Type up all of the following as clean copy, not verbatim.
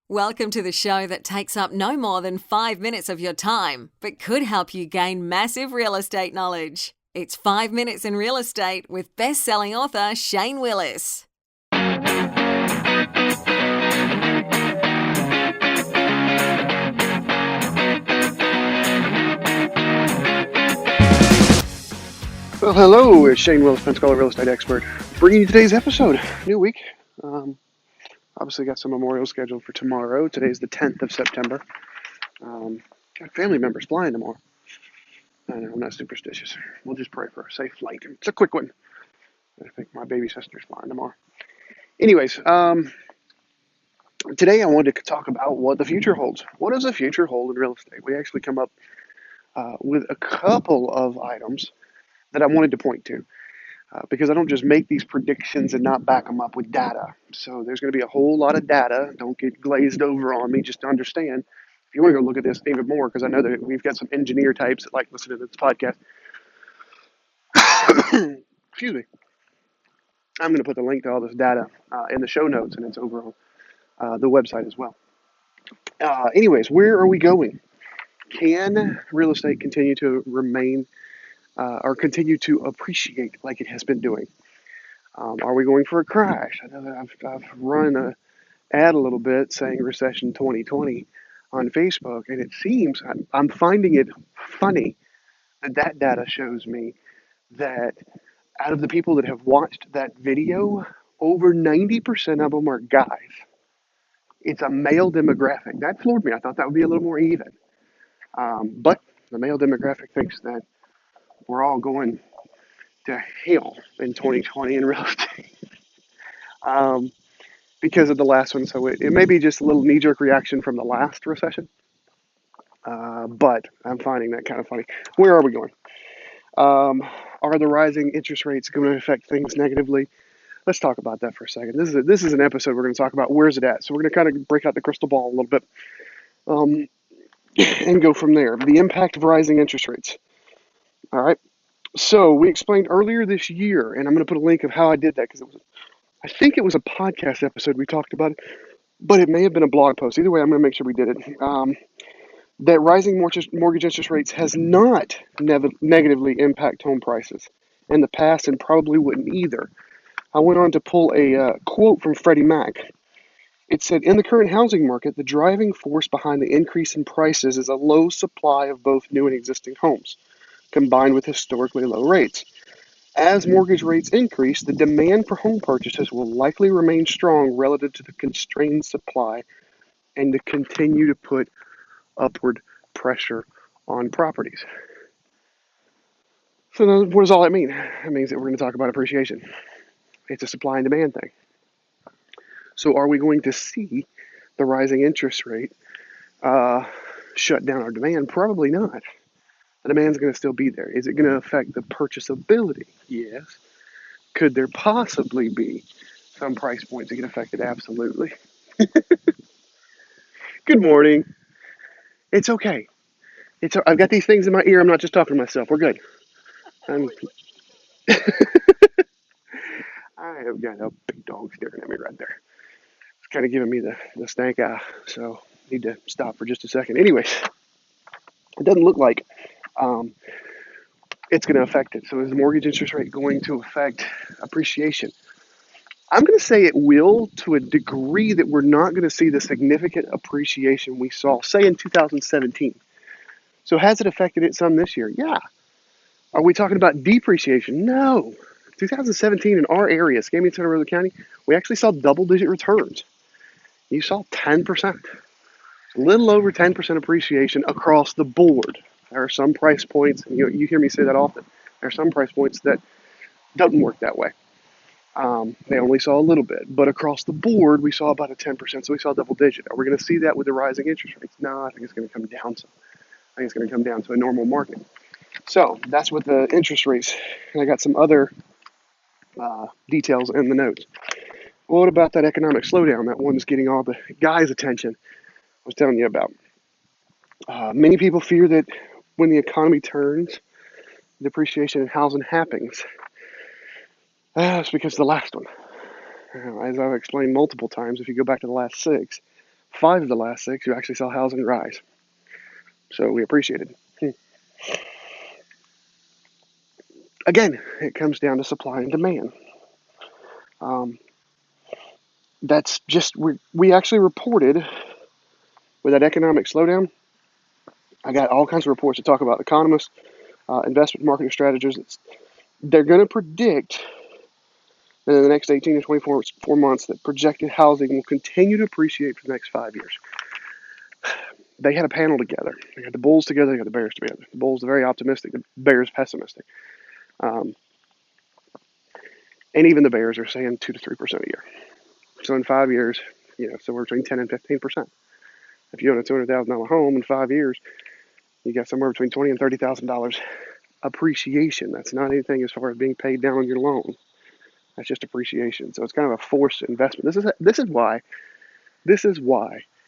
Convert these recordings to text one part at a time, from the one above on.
Welcome to the show that takes up no more than 5 minutes of your time, but could help you gain massive real estate knowledge. It's 5 Minutes in Real Estate with best-selling author Shane Willis. Well, hello, it's Shane Willis, Pensacola real estate expert, bringing you today's episode. New week. Obviously got some memorial scheduled for tomorrow. Today's the 10th of September. Got family members flying tomorrow. I know, I'm not superstitious. We'll just pray for a safe flight. It's a quick one. I think my baby sister's flying tomorrow. Anyways, today I wanted to talk about what the future holds. What does the future hold in real estate? We actually come up with a couple of items that I wanted to point to. Because I don't just make these predictions and not back them up with data. So there's going to be a whole lot of data. Don't get glazed over on me, just to understand. If you want to go look at this even more, because I know that we've got some engineer types that like listening to this podcast. Excuse me. I'm going to put the link to all this data in the show notes, and it's over on the website as well. Anyways, where are we going? Can real estate continue to remain or continue to appreciate like it has been doing? Are we going for a crash? I know that I've run an ad a little bit saying recession 2020 on Facebook, and it seems I'm finding it funny that data shows me that out of the people that have watched that video, over 90% of them are guys. It's a male demographic. That floored me. I thought that would be a little more even. But the male demographic thinks that we're all going to hell in 2020 in real estate. Because of the last one. So it may be just a little knee-jerk reaction from the last recession. But I'm finding that kind of funny. Where are we going? Are the rising interest rates going to affect things negatively? Let's talk about that for a second. This is an episode we're going to talk about where's it at. So we're going to kind of break out the crystal ball a little bit and go from there. The impact of rising interest rates. All right. So we explained earlier this year, and I'm going to put a link of how I did that because I think it was a podcast episode we talked about it, but it may have been a blog post. Either way, I'm going to make sure we did it. That rising mortgage interest rates has not negatively impacted home prices in the past and probably wouldn't either. I went on to pull a quote from Freddie Mac. It said, in the current housing market, the driving force behind the increase in prices is a low supply of both new and existing homes, combined with historically low rates. As mortgage rates increase, the demand for home purchases will likely remain strong relative to the constrained supply and to continue to put upward pressure on properties. So what does all that mean? It means that we're going to talk about appreciation. It's a supply and demand thing. So are we going to see the rising interest rate shut down our demand? Probably not. The demand's going to still be there. Is it going to affect the purchasability? Yes. Could there possibly be some price points that get affected? Absolutely. Good morning. It's okay. I've got these things in my ear. I'm not just talking to myself. We're good. I have got a big dog staring at me right there. It's kind of giving me the stank eye, so need to stop for just a second. Anyways, it doesn't look like it's going to affect it. So is the mortgage interest rate going to affect appreciation? I'm going to say it will to a degree that we're not going to see the significant appreciation we saw, say, in 2017. So has it affected it some this year? Yeah. Are we talking about depreciation? No. 2017 in our area, Escambia Center, Roseau County, we actually saw double-digit returns. You saw 10%, a little over 10% appreciation across the board. There are some price points, and you hear me say that often, there are some price points that doesn't work that way. They only saw a little bit, but across the board, we saw about a 10%, so we saw double-digit. Are we going to see that with the rising interest rates? No, I think it's going to come down some. I think it's going to come down to a normal market. So that's what the interest rates, and I got some other details in the notes. Well, what about that economic slowdown? That one's getting all the guys' attention I was telling you about. Many people fear that when the economy turns, depreciation in housing happens. That's because of the last one. As I've explained multiple times, if you go back to the last 6, 5 of the last 6 you actually saw housing rise. So we appreciated. Again, it comes down to supply and demand. That's just, we actually reported with that economic slowdown. I got all kinds of reports to talk about economists, investment marketing strategists. They're going to predict that in the next 18 to 24 months that projected housing will continue to appreciate for the next 5 years. They had a panel together. They had the bulls together, they had the bears together. The bulls are very optimistic, the bears pessimistic. And even the bears are saying 2 to 3% a year. So in 5 years, somewhere between 10 and 15%. If you own a $200,000 home in 5 years, you got somewhere between $20,000 and $30,000 appreciation. That's not anything as far as being paid down on your loan. That's just appreciation. So it's kind of a forced investment. This is why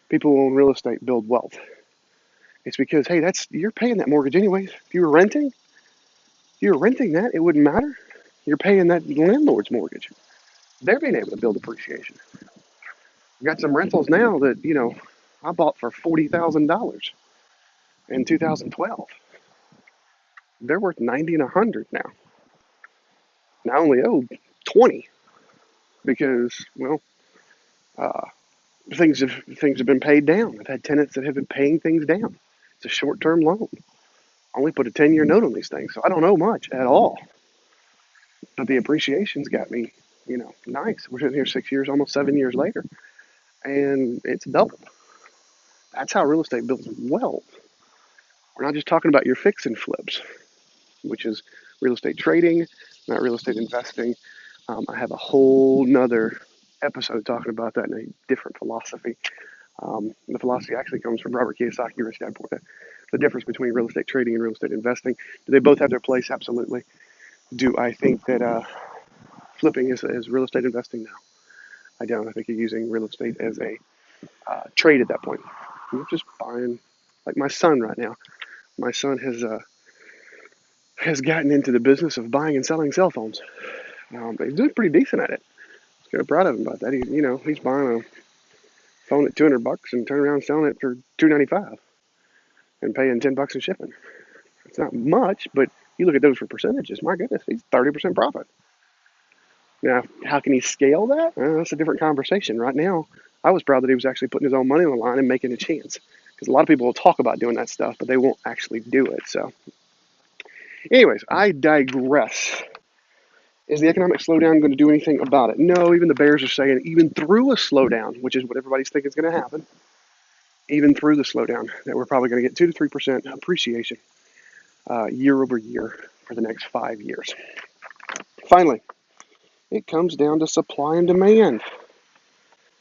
people who own real estate build wealth. It's because, hey, you're paying that mortgage anyways. If you were renting that, it wouldn't matter. You're paying that landlord's mortgage. They're being able to build appreciation. We've got some rentals now that, I bought for $40,000 in 2012. They're worth 90 and 100 now. And I only owe 20 because, things have been paid down. I've had tenants that have been paying things down. It's a short-term loan. I only put a 10-year note on these things, so I don't owe much at all. But the appreciation's got me, nice. We're sitting here 6 years, almost 7 years later, and it's doubled. That's how real estate builds wealth. We're not just talking about your fix and flips, which is real estate trading, not real estate investing. I have a whole nother episode talking about that in a different philosophy. The philosophy actually comes from Robert Kiyosaki, Rich Dad Poor Dad. The difference between real estate trading and real estate investing. Do they both have their place? Absolutely. Do I think that flipping is real estate investing? No, I don't. I think you're using real estate as a trade at that point. You're just buying, like my son right now. My son has gotten into the business of buying and selling cell phones. He's doing pretty decent at it. I was kind of proud of him about that. He's buying a phone at $200 and turning around and selling it for $295 and paying $10 in shipping. It's not much, but you look at those for percentages. My goodness, he's 30% profit. Now, how can he scale that? That's a different conversation. Right now, I was proud that he was actually putting his own money on the line and making a chance. Because a lot of people will talk about doing that stuff, but they won't actually do it. So, anyways, I digress. Is the economic slowdown going to do anything about it? No, even the bears are saying, even through a slowdown, which is what everybody's thinking is going to happen, even through the slowdown, that we're probably going to get 2 to 3% appreciation year over year for the next 5 years. Finally, it comes down to supply and demand.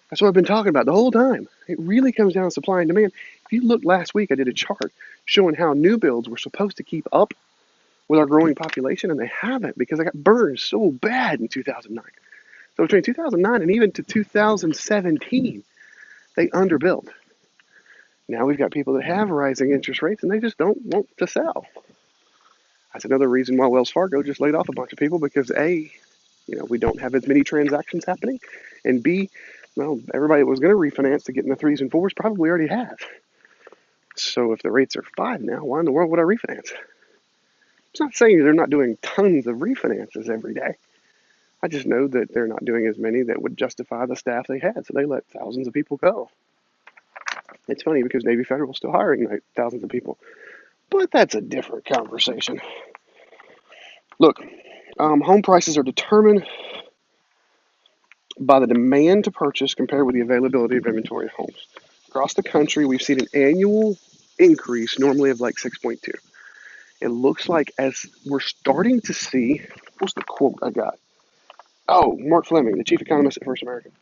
That's what I've been talking about the whole time. It really comes down to supply and demand. If you look last week, I did a chart showing how new builds were supposed to keep up with our growing population, and they haven't because they got burned so bad in 2009. So between 2009 and even to 2017, they underbuilt. Now we've got people that have rising interest rates, and they just don't want to sell. That's another reason why Wells Fargo just laid off a bunch of people because A, we don't have as many transactions happening, and B, everybody that was going to refinance to get in the 3s and 4s probably already has. So if the rates are 5 now, why in the world would I refinance? It's not saying they're not doing tons of refinances every day. I just know that they're not doing as many that would justify the staff they had, so they let thousands of people go. It's funny because Navy Federal is still hiring thousands of people, but that's a different conversation. Look, home prices are determined by the demand to purchase compared with the availability of inventory of homes. Across the country, we've seen an annual increase normally of like 6.2. It looks like as we're starting to see, what's the quote I got? Oh, Mark Fleming, the chief economist at First American.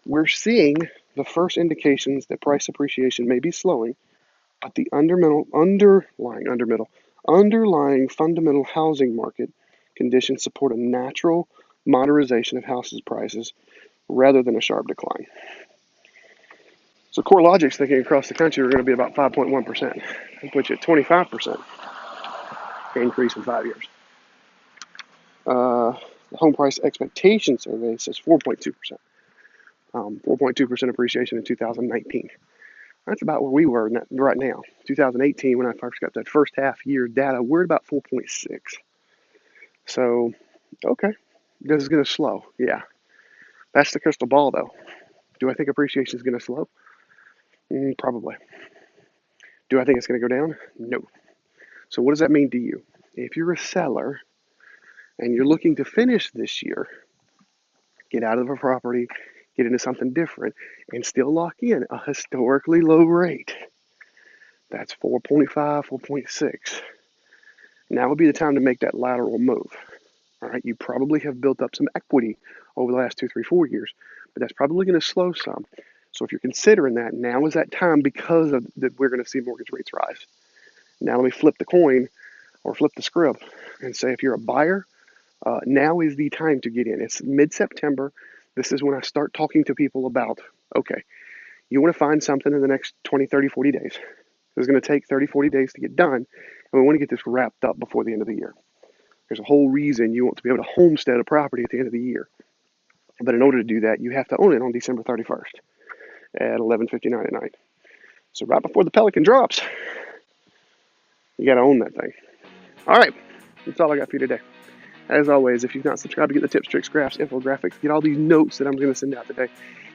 We're seeing the first indications that price appreciation may be slowing, but the underlying fundamental housing market conditions support a natural moderation of houses prices rather than a sharp decline. So CoreLogic's thinking across the country we're going to be about 5.1%, which at 25% increase in 5 years. The Home Price Expectation Survey says 4.2%. 4.2% appreciation in 2019. That's about where we were right now. 2018, when I first got that first half year data, we're at about 4.6. So, okay, this is going to slow. Yeah, that's the crystal ball, though. Do I think appreciation is going to slow? Probably. Do I think it's going to go down? No. So, what does that mean to you? If you're a seller and you're looking to finish this year, get out of a property, get into something different, and still lock in a historically low rate, that's 4.5, 4.6. Now would be the time to make that lateral move. All right, you probably have built up some equity over the last 2, 3, 4 years, but that's probably going to slow some. So if you're considering that, now is that time because of that we're going to see mortgage rates rise. Now let me flip the coin or flip the script and say if you're a buyer, now is the time to get in. It's mid-September. This is when I start talking to people about, okay, you want to find something in the next 20, 30, 40 days. It's going to take 30, 40 days to get done, and we want to get this wrapped up before the end of the year. There's a whole reason you want to be able to homestead a property at the end of the year. But in order to do that, you have to own it on December 31st at 11:59 at night. So right before the Pelican drops, you got to own that thing. All right, that's all I got for you today. As always, if you've not subscribed to get the tips, tricks, graphs, infographics, get all these notes that I'm going to send out today,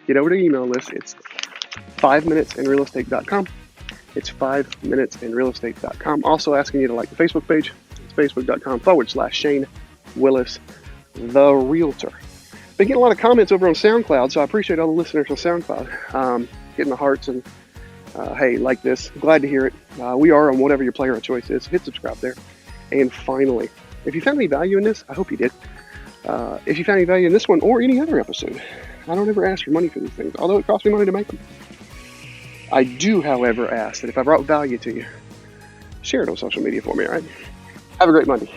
get over to the email list. It's 5minutesinrealestate.com. It's 5minutesinrealestate.com. Also asking you to like the Facebook page. It's facebook.com/Shane Willis, the Realtor. Been getting a lot of comments over on SoundCloud, so I appreciate all the listeners on SoundCloud. Getting the hearts and, hey, like this. Glad to hear it. We are on whatever your player of choice is. Hit subscribe there. And finally, if you found any value in this, I hope you did. If you found any value in this one or any other episode, I don't ever ask for money for these things, although it costs me money to make them. I do, however, ask that if I brought value to you, share it on social media for me, all right? Have a great Monday.